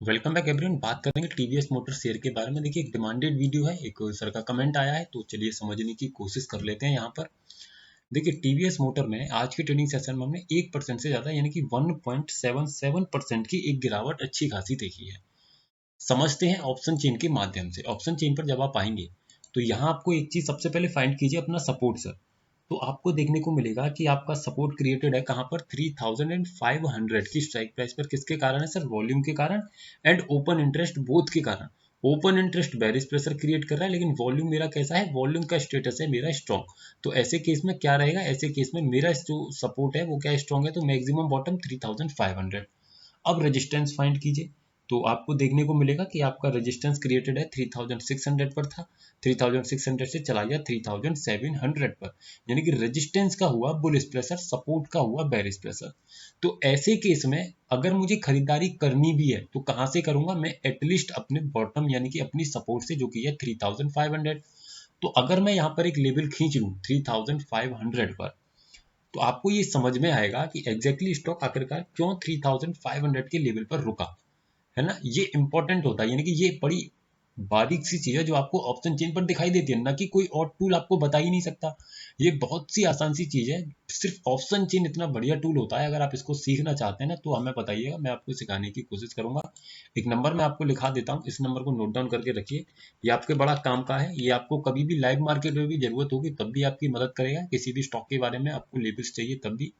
Welcome back everyone. बात करेंगे TVS motor share के बारे में। देखिए, एक डिमांडेड वीडियो है, एक सर का कमेंट आया है, तो चलिए समझने की कोशिश कर लेते हैं। यहाँ पर देखिए, टीवीएस मोटर में आज के ट्रेडिंग सेशन में हमने 1% से ज्यादा यानी कि 1.77% की एक गिरावट अच्छी खासी देखी है। समझते हैं ऑप्शन चेन के माध्यम से। ऑप्शन चेन पर जब आप आएंगे तो यहाँ आपको एक चीज सबसे पहले फाइंड कीजिए, अपना सपोर्ट सर। तो आपको देखने को मिलेगा कि आपका सपोर्ट क्रिएटेड है कहाँ पर, 3500 की स्ट्राइक प्राइस पर। किसके कारण है सर? वॉल्यूम के कारण एंड ओपन इंटरेस्ट, बोथ के कारण। Open interest bearish pressure create कर रहा है, लेकिन वॉल्यूम मेरा कैसा है? वॉल्यूम का स्टेटस है मेरा स्ट्रॉन्ग। तो ऐसे केस में क्या रहेगा? ऐसे केस में मेरा जो सपोर्ट है वो क्या स्ट्रॉन्ग है, तो मैक्सिमम बॉटम 3500। अब रेजिस्टेंस फाइंड कीजिए, तो आपको देखने को मिलेगा कि आपका रेजिस्टेंस क्रिएटेड है 3600 पर था। 3600 से चला गया 3700 पर, यानी कि रेजिस्टेंस का हुआ बुलिश प्रेशर, सपोर्ट का हुआ बेरिश प्रेशर। तो ऐसे केस में अगर मुझे खरीदारी करनी भी है तो कहां से करूंगा? मैं एटलीस्ट अपने बॉटम यानी कि अपनी सपोर्ट से, जो कि है 3500। तो अगर मैं यहाँ पर एक लेवल खींच लूँ 3500 पर, तो आपको ये समझ में आएगा कि एग्जैक्टली स्टॉक आखिरकार क्यों 3500 के लेवल पर रुका, है ना। ये इंपॉर्टेंट होता है, यानी कि ये बड़ी बारीक सी चीज है जो आपको ऑप्शन चेन पर दिखाई देती है, ना कि कोई और टूल आपको बता ही नहीं सकता। ये बहुत सी आसान सी चीज है। सिर्फ ऑप्शन चेन इतना बढ़िया टूल होता है। अगर आप इसको सीखना चाहते हैं ना तो हमें बताइएगा, मैं आपको सिखाने की कोशिश करूंगा। एक नंबर मैं आपको लिखा देता हूँ, इस नंबर को नोट डाउन करके रखिए। ये आपके बड़ा काम का है। ये आपको कभी भी लाइव मार्केट में भी जरूरत होगी तब भी आपकी मदद करेगा। किसी भी स्टॉक के बारे में आपको लेवल्स चाहिए तब भी,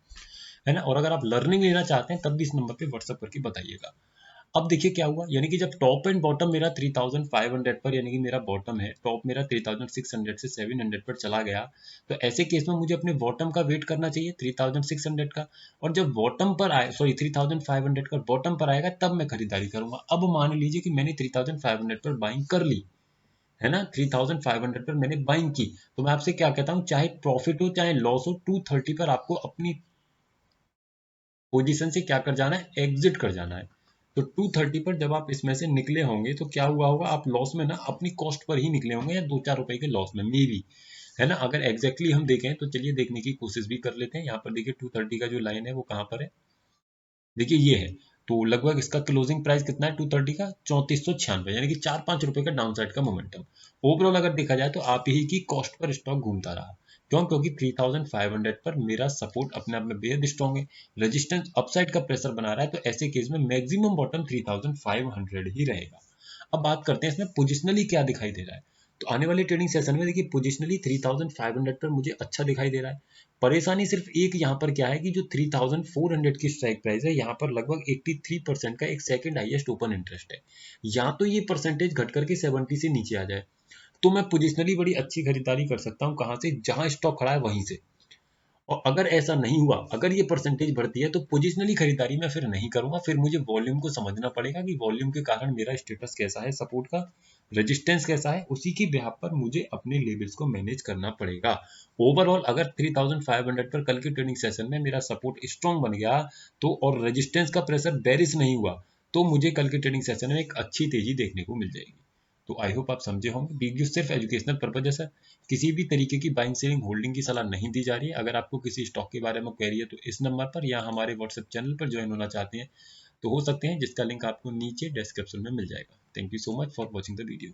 है ना। और अगर आप लर्निंग लेना चाहते हैं तब भी इस नंबर पे व्हाट्सअप करके बताइएगा। अब देखिए क्या हुआ, यानी कि जब टॉप एंड बॉटम मेरा 3500 पर, यानी कि मेरा बॉटम है, टॉप मेरा 3600 से 700 पर चला गया, तो ऐसे केस में मुझे अपने बॉटम का वेट करना चाहिए 3600 का। और जब बॉटम पर आए, सॉरी 3500 का बॉटम पर आएगा तब मैं खरीदारी करूंगा। अब मान लीजिए कि मैंने 3500 पर बाइंग कर ली, है ना, 3500 पर मैंने बाइंग की, तो मैं आपसे क्या कहता हूँ, चाहे प्रॉफिट हो चाहे लॉस हो, 230 पर आपको अपनी पोजीशन से क्या कर जाना है? एग्जिट कर जाना है। तो 230 पर जब आप इसमें से निकले होंगे तो क्या हुआ होगा? आप लॉस में ना अपनी कॉस्ट पर ही निकले होंगे, या 2-4 रुपए के लॉस में मे भी, है ना। अगर एग्जैक्टली हम देखें तो चलिए देखने की कोशिश भी कर लेते हैं। यहाँ पर देखिए 230 का जो लाइन है वो कहाँ पर है, देखिए ये है। तो लगभग इसका क्लोजिंग प्राइस कितना है 230 का? 3496, यानी कि 4-5 रुपए का डाउन साइड का मोमेंटम। ओवरऑल अगर देखा जाए तो आप ही की कॉस्ट पर स्टॉक घूमता रहा। क्यों? क्योंकि 3500 पर मेरा सपोर्ट अपने आप में बेहद स्ट्रॉन्ग है, रेजिस्टेंस अपसाइड का प्रेशर बना रहा है, तो ऐसे केस में मैक्सिमम बॉटम 3500 ही रहेगा। अब बात करते हैं इसमें पोजिशनली क्या दिखाई दे रहा है। तो आने वाले ट्रेडिंग सेशन में देखिए पोजिशनली 3500 पर मुझे अच्छा दिखाई दे रहा है। परेशानी सिर्फ एक यहाँ पर क्या है कि जो 3400 की स्ट्राइक प्राइस है, यहाँ पर लगभग 83% का एक सेकंड हाईएस्ट ओपन इंटरेस्ट है। या तो ये परसेंटेज घट करके 70 से नीचे आ जाए तो मैं पोजिशनली बड़ी अच्छी खरीदारी कर सकता हूँ। कहाँ से? जहां स्टॉक खड़ा है वहीं से। और अगर ऐसा नहीं हुआ, अगर ये परसेंटेज बढ़ती है, तो पोजिशनली खरीदारी मैं फिर नहीं करूंगा। फिर मुझे वॉल्यूम को समझना पड़ेगा कि वॉल्यूम के कारण मेरा स्टेटस कैसा है, सपोर्ट का रेजिस्टेंस कैसा है, उसी की बिहाफ पर मुझे अपने लेवल्स को मैनेज करना पड़ेगा। ओवरऑल अगर 3500 पर कल के ट्रेडिंग सेशन में मेरा सपोर्ट स्ट्रॉन्ग बन गया तो, और रेजिस्टेंस का प्रेशर बेरिश नहीं हुआ, तो मुझे कल के ट्रेडिंग सेशन में एक अच्छी तेजी देखने को मिल जाएगी। तो आई होप आप समझे होंगे। वीडियो सिर्फ एजुकेशनल पर्पज है सर, किसी भी तरीके की बाइंग सेलिंग होल्डिंग की सलाह नहीं दी जा रही है। अगर आपको किसी स्टॉक के बारे में क्वेरी है तो इस नंबर पर या हमारे व्हाट्सएप चैनल पर ज्वाइन होना चाहते हैं तो हो सकते हैं, जिसका लिंक आपको नीचे डिस्क्रिप्शन में मिल जाएगा। Thank you so much for watching the video.